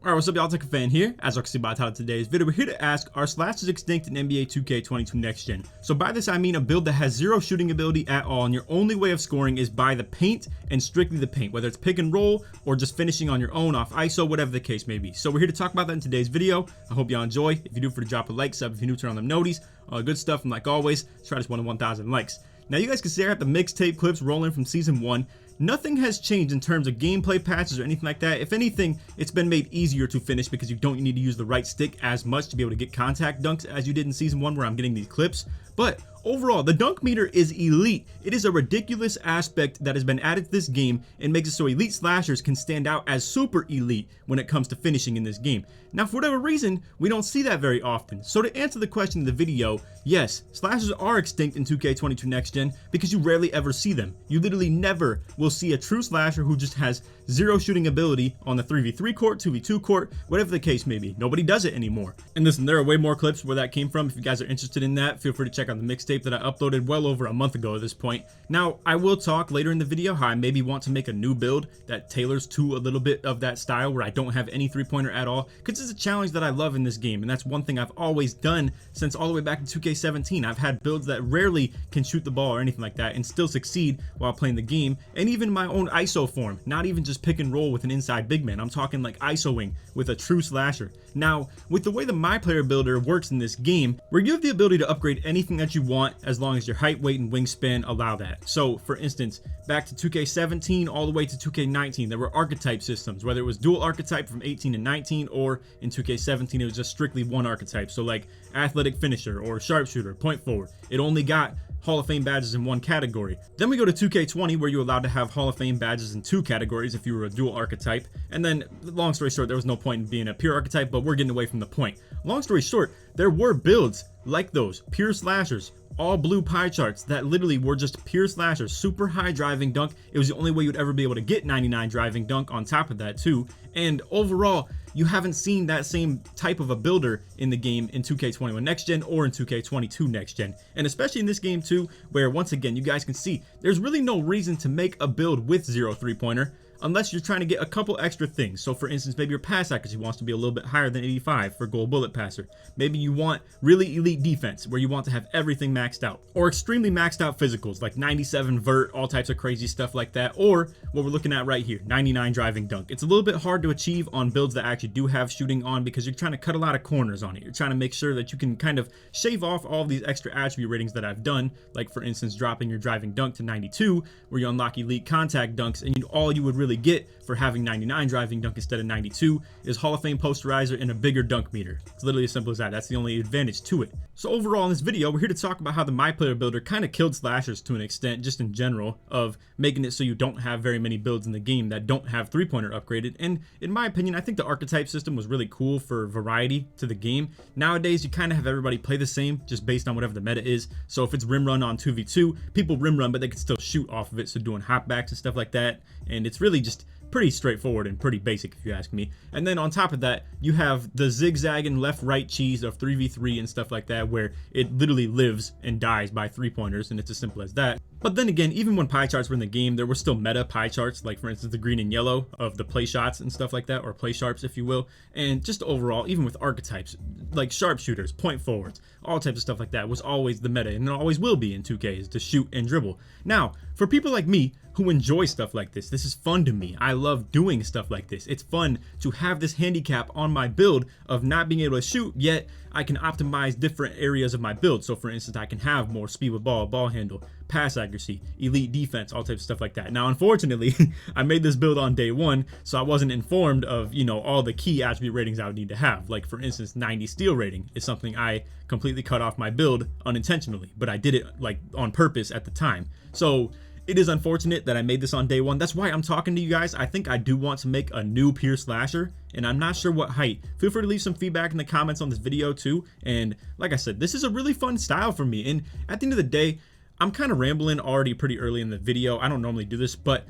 Alright, what's up y'all, LakerFan here. As you can see by the title of today's video, we're here to ask, are slashers extinct in NBA 2K22 Next Gen? So by this I mean a build that has zero shooting ability at all, and your only way of scoring is by the paint and strictly the paint, whether it's pick and roll or just finishing on your own off ISO, whatever the case may be. So we're here to talk about that in today's video. I hope y'all enjoy. If you do, for to drop a like, sub if you're new, turn on them noties, all the good stuff, and like always, let's try this one to 1,000 likes. Now you guys can see I got the mixtape clips rolling from season 1. Nothing has changed in terms of gameplay patches or anything like that. If anything, it's been made easier to finish because you don't need to use the right stick as much to be able to get contact dunks as you did in season 1 where I'm getting these clips. But overall, the dunk meter is elite. It is a ridiculous aspect that has been added to this game and makes it so elite slashers can stand out as super elite when it comes to finishing in this game. Now, for whatever reason, we don't see that very often. So to answer the question in the video, yes, slashers are extinct in 2K22 Next Gen because you rarely ever see them. You literally never will see a true slasher who just has zero shooting ability on the 3v3 court, 2v2 court, whatever the case may be. Nobody does it anymore. And listen, there are way more clips where that came from. If you guys are interested in that, feel free to check out the mixtape that I uploaded well over a month ago at this point. Now, I will talk later in the video how I maybe want to make a new build that tailors to a little bit of that style where I don't have any three-pointer at all, because it's a challenge that I love in this game, and that's one thing I've always done since all the way back in 2K17. I've had builds that rarely can shoot the ball or anything like that and still succeed while playing the game, and even my own ISO form, not even just pick and roll with an inside big man. I'm talking like ISOing with a true slasher. Now, with the way the My Player Builder works in this game, where you have the ability to upgrade anything that you want as long as your height, weight, and wingspan allow that. So, for instance, back to 2K17 all the way to 2K19, there were archetype systems, whether it was dual archetype from 18 and 19, or in 2K17 it was just strictly one archetype. So like athletic finisher or sharpshooter, point forward. It only got Hall of Fame badges in one category. Then we go to 2K20 where you're allowed to have Hall of Fame badges in 2 categories if you were a dual archetype. And then, long story short, there was no point in being a pure archetype, but we're getting away from the point. Long story short, there were builds like those, pure slashers, all blue pie charts that literally were just pure slashers, super high driving dunk. It was the only way you'd ever be able to get 99 driving dunk on top of that too. And overall, you haven't seen that same type of a builder in the game in 2K21 Next Gen or in 2K22 Next Gen. And especially in this game too, where once again, you guys can see there's really no reason to make a build with zero three-pointer unless you're trying to get a couple extra things. So for instance, maybe your pass accuracy wants to be a little bit higher than 85 for gold bullet passer. Maybe you want really elite defense where you want to have everything maxed out, or extremely maxed out physicals like 97 vert, all types of crazy stuff like that, or what we're looking at right here, 99 driving dunk. It's a little bit hard to achieve on builds that actually do have shooting on because you're trying to cut a lot of corners on it. You're trying to make sure that you can kind of shave off all of these extra attribute ratings that I've done, like for instance dropping your driving dunk to 92 where you unlock elite contact dunks, and all you would really get for having 99 driving dunk instead of 92 is Hall of Fame posterizer and a bigger dunk meter. It's literally as simple as that. That's the only advantage to it. So overall in this video, we're here to talk about how the My Player Builder kind of killed slashers to an extent, just in general, of making it so you don't have very many builds in the game that don't have three-pointer upgraded. And in my opinion, I think the archetype system was really cool for variety to the game. Nowadays, you kind of have everybody play the same just based on whatever the meta is. So if it's rim run on 2v2, people rim run, but they can still shoot off of it. So doing hopbacks and stuff like that. And it's really just pretty straightforward and pretty basic if you ask me. And then on top of that, you have the zigzagging left-right cheese of 3v3 and stuff like that, where it literally lives and dies by three-pointers, and it's as simple as that. But then again, even when pie charts were in the game, there were still meta pie charts, like for instance the green and yellow of the play shots and stuff like that, or play sharps if you will. And just overall, even with archetypes like sharpshooters, point forwards, all types of stuff like that was always the meta, and it always will be in 2K, is to shoot and dribble. Now, for people like me who enjoy stuff like this is fun to me. I love doing stuff like this. It's fun to have this handicap on my build of not being able to shoot, yet I can optimize different areas of my build. So for instance, I can have more speed with ball handle, pass accuracy, elite defense, all types of stuff like that. Now, unfortunately, I made this build on day 1, so I wasn't informed of, all the key attribute ratings I would need to have. Like for instance, 90 steal rating is something I completely cut off my build unintentionally, but I did it like on purpose at the time. So it is unfortunate that I made this on day 1. That's why I'm talking to you guys. I think I do want to make a new pure slasher, and I'm not sure what height. Feel free to leave some feedback in the comments on this video too. And like I said, this is a really fun style for me. And at the end of the day, I'm kind of rambling already pretty early in the video. I don't normally do this, but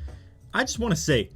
I just want to say,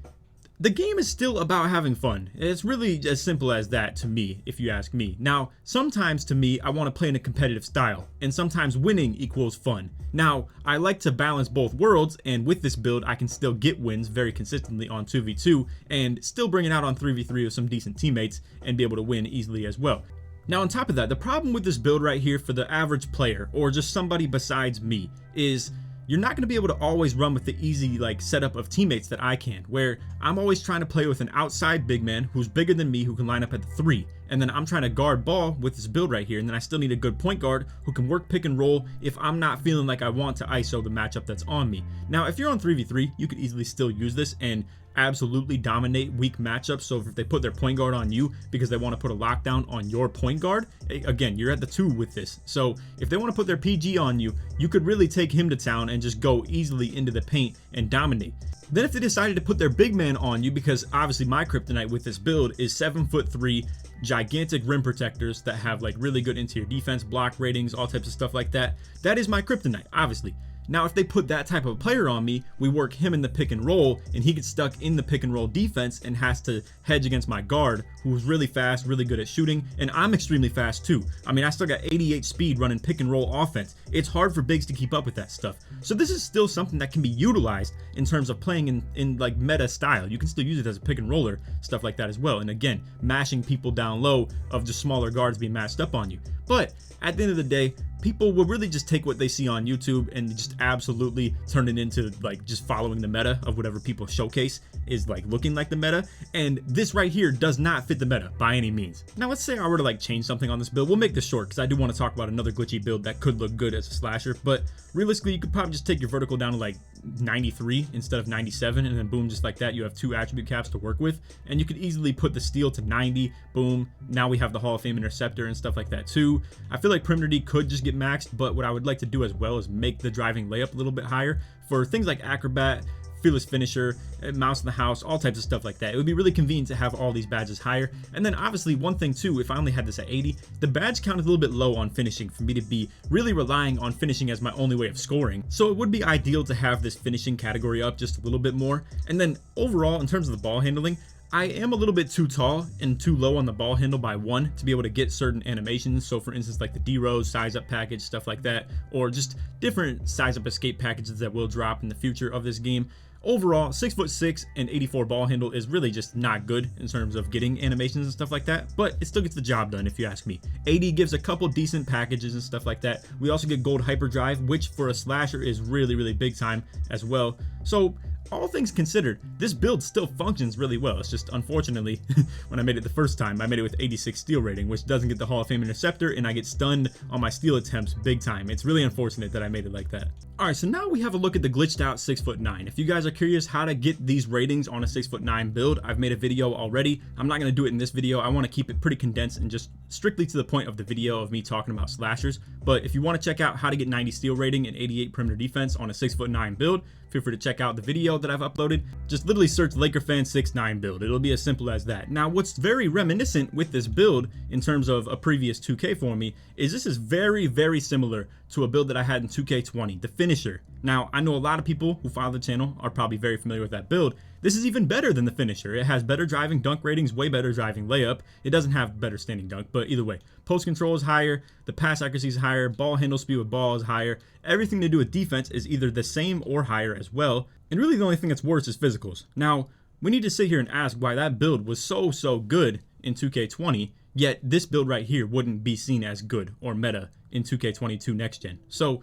The game is still about having fun. It's really as simple as that to me, if you ask me. Now, sometimes to me, I want to play in a competitive style, and sometimes winning equals fun. Now, I like to balance both worlds, and with this build, I can still get wins very consistently on 2v2, and still bring it out on 3v3 with some decent teammates, and be able to win easily as well. Now, on top of that, the problem with this build right here for the average player, or just somebody besides me, is you're not going to be able to always run with the easy setup of teammates that I can, where I'm always trying to play with an outside big man who's bigger than me, who can line up at the 3, and then I'm trying to guard ball with this build right here, and then I still need a good point guard who can work pick and roll if I'm not feeling like I want to ISO the matchup that's on me. Now, if you're on 3v3, you could easily still use this and absolutely dominate weak matchups. So if they put their point guard on you because they want to put a lockdown on your point guard, again, you're at the 2 with this. So if they want to put their PG on you, you could really take him to town and just go easily into the paint and dominate. Then if they decided to put their big man on you, because obviously my kryptonite with this build is 7'3", gigantic rim protectors that have really good interior defense, block ratings, all types of stuff like that. That is my kryptonite, obviously. Now, if they put that type of player on me, we work him in the pick and roll, and he gets stuck in the pick and roll defense and has to hedge against my guard, who's really fast, really good at shooting, and I'm extremely fast too. I mean, I still got 88 speed running pick and roll offense. It's hard for bigs to keep up with that stuff. So this is still something that can be utilized in terms of playing in meta style. You can still use it as a pick and roller, stuff like that as well. And again, mashing people down low of just smaller guards being matched up on you. But at the end of the day, people will really just take what they see on YouTube and just absolutely turn it into just following the meta of whatever people showcase is looking like the meta. And this right here does not fit the meta by any means. Now, let's say I were to change something on this build. We'll make this short because I do want to talk about another glitchy build that could look good as a slasher. But realistically, you could probably just take your vertical down to 93 instead of 97, and then boom, just like that, you have 2 attribute caps to work with, and you could easily put the steal to 90. Boom, now we have the Hall of Fame interceptor and stuff like that too. I feel like perimeter D could just get maxed, but what I would like to do as well is make the driving layup a little bit higher for things like acrobat, fearless finisher, mouse in the house, all types of stuff like that. It would be really convenient to have all these badges higher. And then obviously one thing too, if I only had this at 80, the badge count is a little bit low on finishing for me to be really relying on finishing as my only way of scoring. So it would be ideal to have this finishing category up just a little bit more. And then overall, in terms of the ball handling, I am a little bit too tall and too low on the ball handle by 1 to be able to get certain animations. So for instance, like the D-Rose size up package, stuff like that, or just different size up escape packages that will drop in the future of this game. Overall, 6'6" and 84 ball handle is really just not good in terms of getting animations and stuff like that, but it still gets the job done if you ask me. 80 gives a couple decent packages and stuff like that. We also get gold hyperdrive, which for a slasher is really, really big time as well. So all things considered, this build still functions really well. It's just unfortunately, when I made it the first time, I made it with 86 steal rating, which doesn't get the Hall of Fame interceptor, and I get stunned on my steal attempts big time. It's really unfortunate that I made it like that. Alright, so now we have a look at the glitched out 6'9". If you guys are curious how to get these ratings on a 6'9" build, I've made a video already. I'm not going to do it in this video. I want to keep it pretty condensed and just strictly to the point of the video of me talking about slashers. But if you want to check out how to get 90 steal rating and 88 perimeter defense on a 6'9" build, feel free to check out the video that I've uploaded. Just literally search LakerFan 6'9" build. It'll be as simple as that. Now, what's very reminiscent with this build in terms of a previous 2K for me is this is very, very similar to a build that I had in 2K20, the finisher. Now, I know a lot of people who follow the channel are probably very familiar with that build. This is even better than the finisher. It has better driving dunk ratings, way better driving layup. It doesn't have better standing dunk, but either way, post control is higher, the pass accuracy is higher, ball handle speed with ball is higher. Everything to do with defense is either the same or higher as well. And really the only thing that's worse is physicals. Now, we need to sit here and ask why that build was so good in 2K20, yet this build right here wouldn't be seen as good or meta in 2K22 next gen. So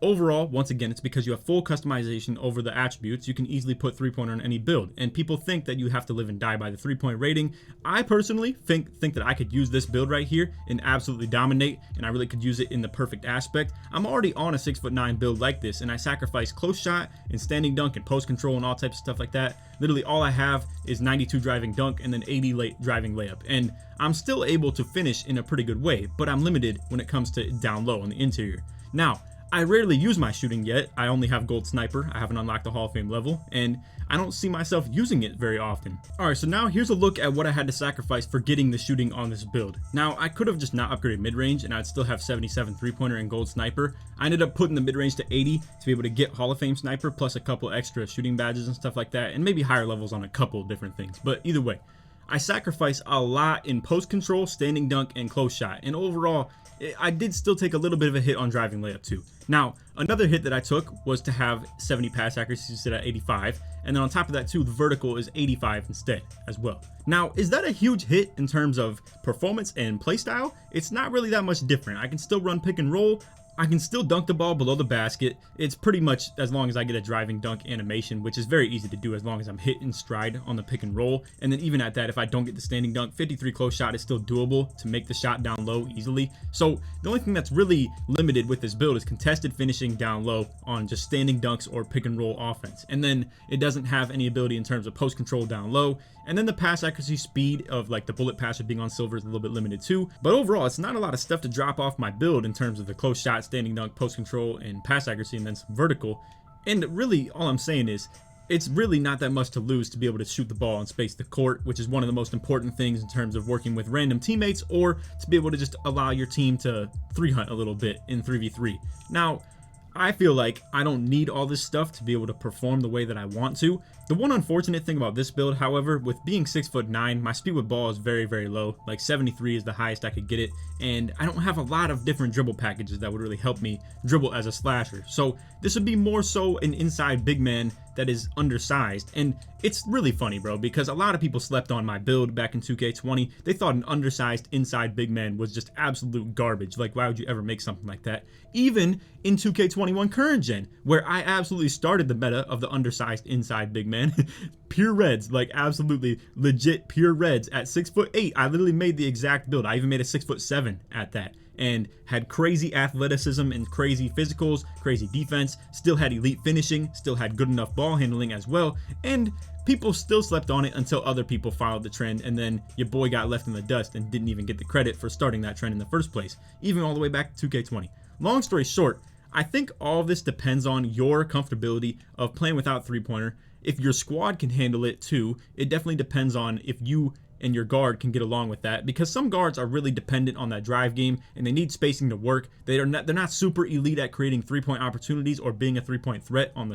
overall, once again, it's because you have full customization over the attributes. You can easily put 3-pointer on any build, and people think that you have to live and die by the 3-point rating. I personally think that I could use this build right here and absolutely dominate, and I really could use it in the perfect aspect. I'm already on a 6'9" build like this, and I sacrifice close shot and standing dunk and post control and all types of stuff like that. Literally all I have is 92 driving dunk and then 80 driving layup, and I'm still able to finish in a pretty good way, but I'm limited when it comes to down low on the interior. Now, I rarely use my shooting yet. I only have gold sniper. I haven't unlocked the Hall of Fame level, and I don't see myself using it very often. Alright, so now here's a look at what I had to sacrifice for getting the shooting on this build. Now, I could have just not upgraded mid-range and I'd still have 77 3-pointer and gold sniper. I ended up putting the mid-range to 80 to be able to get Hall of Fame sniper plus a couple extra shooting badges and stuff like that, and maybe higher levels on a couple different things. But either way, I sacrificed a lot in post control, standing dunk, and close shot, and overall, I did still take a little bit of a hit on driving layup too. Now, another hit that I took was to have 70 pass accuracy instead of 85, and then on top of that too, the vertical is 85 instead as well. Now, is that a huge hit in terms of performance and playstyle? It's not really that much different. I can still run pick and roll. I can still dunk the ball below the basket. It's pretty much as long as I get a driving dunk animation, which is very easy to do as long as I'm hit in stride on the pick and roll. And then even at that, if I don't get the standing dunk, 53 close shot is still doable to make the shot down low easily. So the only thing that's really limited with this build is contested finishing down low on just standing dunks or pick and roll offense. And then it doesn't have any ability in terms of post control down low. And then the pass accuracy speed of like the bullet passer being on silver is a little bit limited too. But overall, it's not a lot of stuff to drop off my build in terms of the close shot, standing dunk, post control, and pass accuracy, and then some vertical. And really, all I'm saying is, it's really not that much to lose to be able to shoot the ball and space the court, which is one of the most important things in terms of working with random teammates, or to be able to just allow your team to 3-hunt a little bit in 3v3. Now, I feel like I don't need all this stuff to be able to perform the way that I want to. The one unfortunate thing about this build, however, with being 6'9", my speed with ball is very, very low. Like 73 is the highest I could get it, and I don't have a lot of different dribble packages that would really help me dribble as a slasher. So this would be more so an inside big man that is undersized. And it's really funny, bro, because a lot of people slept on my build back in 2K20. They thought an undersized inside big man was just absolute garbage. Like, why would you ever make something like that? Even in 2K21 current gen, where I absolutely started the meta of the undersized inside big man. Pure reds, like absolutely legit pure reds at 6'8". I literally made the exact build. I even made a 6'7" at that, and had crazy athleticism and crazy physicals, crazy defense, still had elite finishing, still had good enough ball handling as well, and people still slept on it until other people followed the trend, and then your boy got left in the dust and didn't even get the credit for starting that trend in the first place, even all the way back to 2K20. Long story short, I think all of this depends on your comfortability of playing without three-pointer. If your squad can handle it too, it definitely depends on if you and your guard can get along with that, because some guards are really dependent on that drive game and they need spacing to work. They're not super elite at creating three-point opportunities or being a three-point threat on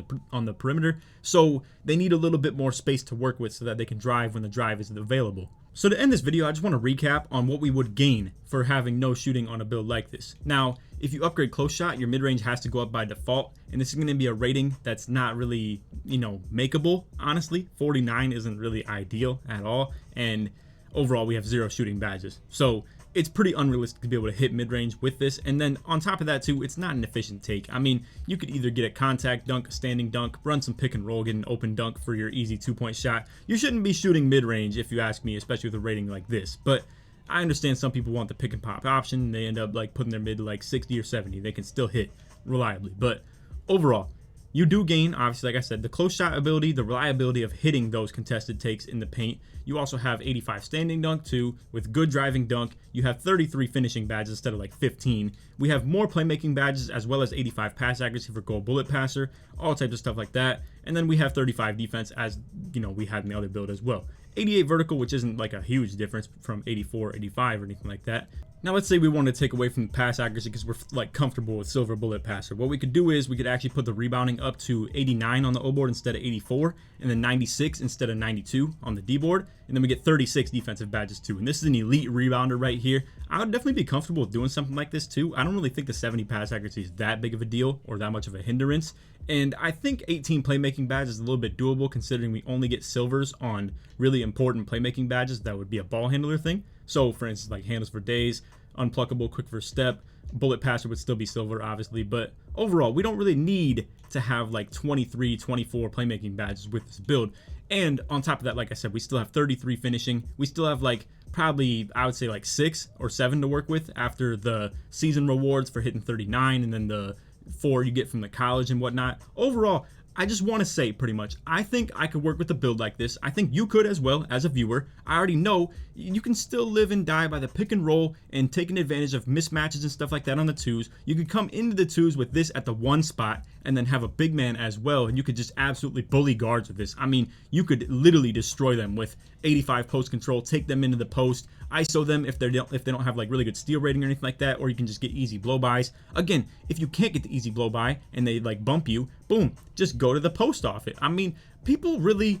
the perimeter, so they need a little bit more space to work with so that they can drive when the drive isn't available. So to end this video, I just want to recap on what we would gain for having no shooting on a build like this. Now, if you upgrade close shot, your mid-range has to go up by default, and this is going to be a rating that's not really, makeable, honestly. 49 isn't really ideal at all, and overall we have 0 shooting badges. So it's pretty unrealistic to be able to hit mid-range with this, and then on top of that too, it's not an efficient take. I mean, you could either get a contact dunk, a standing dunk, run some pick and roll, get an open dunk for your easy 2-point shot. You shouldn't be shooting mid-range if you ask me, especially with a rating like this, but I understand some people want the pick and pop option, and they end up like putting their mid to like 60 or 70. They can still hit reliably, but overall, you do gain, obviously, like I said, the close shot ability, the reliability of hitting those contested takes in the paint. You also have 85 standing dunk too, with good driving dunk. You have 33 finishing badges instead of like 15. We have more playmaking badges as well as 85 pass accuracy for gold bullet passer, all types of stuff like that. And then we have 35 defense, as we had in the other build as well. 88 vertical, which isn't like a huge difference from 84, 85 or anything like that. Now let's say we want to take away from the pass accuracy because we're like comfortable with silver bullet passer. What we could do is we could actually put the rebounding up to 89 on the O board instead of 84, and then 96 instead of 92 on the D board, and then we get 36 defensive badges too. And this is an elite rebounder right here. I would definitely be comfortable with doing something like this too. I don't really think the 70 pass accuracy is that big of a deal or that much of a hindrance. And I think 18 playmaking badges is a little bit doable considering we only get silvers on really important playmaking badges. That would be a ball handler thing. So for instance, like handles for days, unpluckable, quick first step, bullet passer would still be silver obviously, but overall we don't really need to have like 23, 24 playmaking badges with this build. And on top of that, like I said, we still have 33 finishing. We still have like probably, I would say like 6 or 7 to work with after the season rewards for hitting 39 and then the 4 you get from the college and whatnot. Overall, I just want to say pretty much, I think I could work with a build like this. I think you could as well as a viewer. I already know you can still live and die by the pick and roll and taking advantage of mismatches and stuff like that on the twos. You could come into the twos with this at the one spot and then have a big man as well, and you could just absolutely bully guards with this. I mean, you could literally destroy them with 85 post control, take them into the post, ISO them if they don't have like really good steal rating or anything like that, or you can just get easy blow bys. Again, if you can't get the easy blow by and they like bump you, boom, just go to the post off it. I mean, people really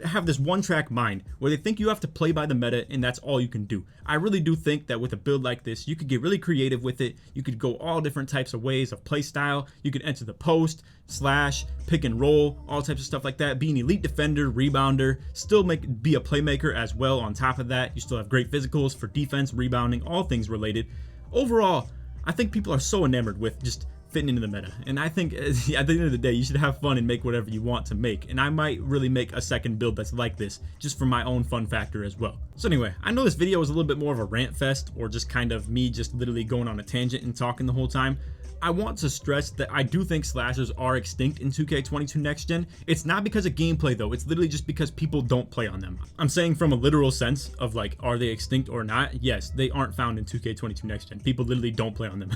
have this one track mind where they think you have to play by the meta and that's all you can do. I really do think that with a build like this, you could get really creative with it. You could go all different types of ways of play style. You could enter the post, slash, pick and roll, all types of stuff like that. Be an elite defender, rebounder, still be a playmaker as well. On top of that, you still have great physicals for defense, rebounding, all things related. Overall, I think people are so enamored with just fitting into the meta, and I think at the end of the day you should have fun and make whatever you want to make, and I might really make a second build that's like this just for my own fun factor as well. So anyway, I know this video was a little bit more of a rant fest, or just kind of me just literally going on a tangent and talking the whole time. I want to stress that I do think slashers are extinct in 2K22 Next Gen. It's not because of gameplay though, it's literally just because people don't play on them. I'm saying from a literal sense of like, are they extinct or not? Yes, they aren't found in 2K22 Next Gen. People literally don't play on them.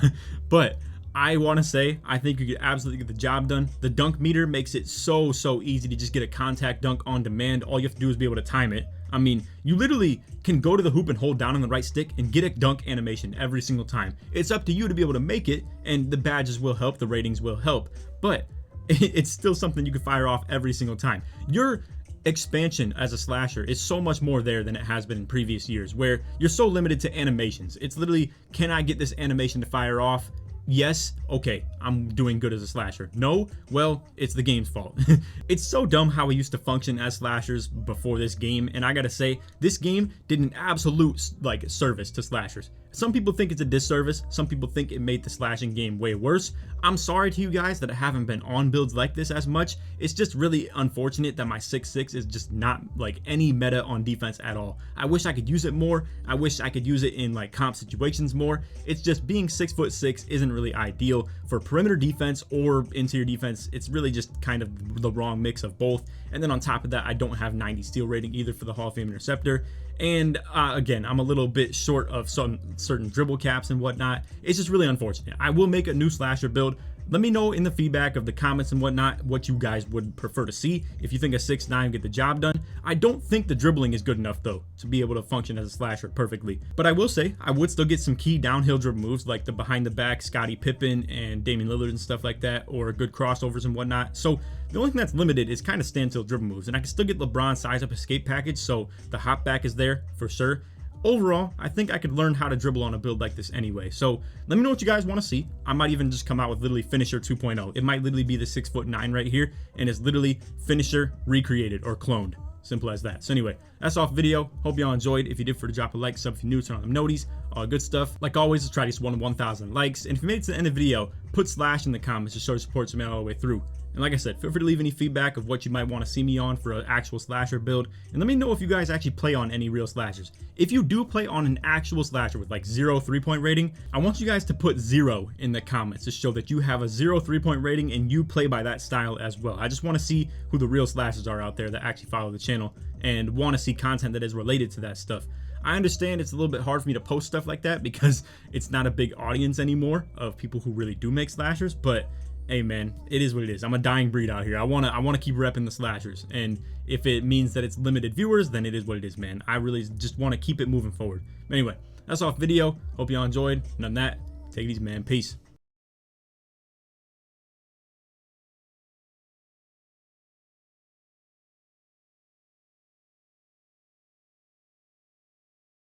But I want to say, I think you could absolutely get the job done. The dunk meter makes it so easy to just get a contact dunk on demand. All you have to do is be able to time it. I mean, you literally can go to the hoop and hold down on the right stick and get a dunk animation every single time. It's up to you to be able to make it, and the badges will help, the ratings will help, but it's still something you can fire off every single time. Your expansion as a slasher is so much more there than it has been in previous years, where you're so limited to animations. It's literally, can I get this animation to fire off? Yes, okay, I'm doing good as a slasher. No, well, it's the game's fault. It's so dumb how we used to function as slashers before this game, and I gotta say, this game did an absolute service to slashers. Some people think it's a disservice, some people think it made the slashing game way worse. I'm sorry to you guys that I haven't been on builds like this as much. It's just really unfortunate that my 6'6" is just not like any meta on defense at all. I wish I could use it more. I wish I could use it in like comp situations more. It's just being 6'6" isn't really ideal for perimeter defense or interior defense. It's really just kind of the wrong mix of both. And then on top of that, I don't have 90 steal rating either for the Hall of Fame interceptor. And again, I'm a little bit short of some certain dribble caps and whatnot. It's just really unfortunate. I will make a new slasher build. Let me know in the feedback of the comments and whatnot what you guys would prefer to see. If you think a 6'9" get the job done. I don't think the dribbling is good enough though to be able to function as a slasher perfectly. But I will say I would still get some key downhill dribble moves like the behind the back Scottie Pippen and Damian Lillard and stuff like that, or good crossovers and whatnot. So the only thing that's limited is kind of standstill dribble moves, and I can still get LeBron size up escape package, so the hop back is there for sure. Overall, I think I could learn how to dribble on a build like this anyway. So let me know what you guys want to see. I might even just come out with literally Finisher 2.0. It might literally be the 6'9" right here, and it's literally Finisher recreated or cloned. Simple as that. So anyway, that's off video. Hope y'all enjoyed. If you did, for to drop a like, sub if you're new, turn on the noties, all good stuff. Like always, let's try this 1,000 likes. And if you made it to the end of the video, put slash in the comments to show your support to me all the way through. And like I said, feel free to leave any feedback of what you might want to see me on for an actual slasher build. And let me know if you guys actually play on any real slashers. If you do play on an actual slasher with like 0 3-point rating, I want you guys to put 0 in the comments to show that you have a 0 3-point rating and you play by that style as well. I just want to see who the real slashers are out there that actually follow the channel and want to see content that is related to that stuff. I understand it's a little bit hard for me to post stuff like that because it's not a big audience anymore of people who really do make slashers, but hey man, it is what it is. I'm a dying breed out here. I wanna keep repping the slashers, and if it means that it's limited viewers, then it is what it is, man. I really just want to keep it moving forward. Anyway, that's off video. Hope y'all enjoyed. And on that, take it easy, man. Peace.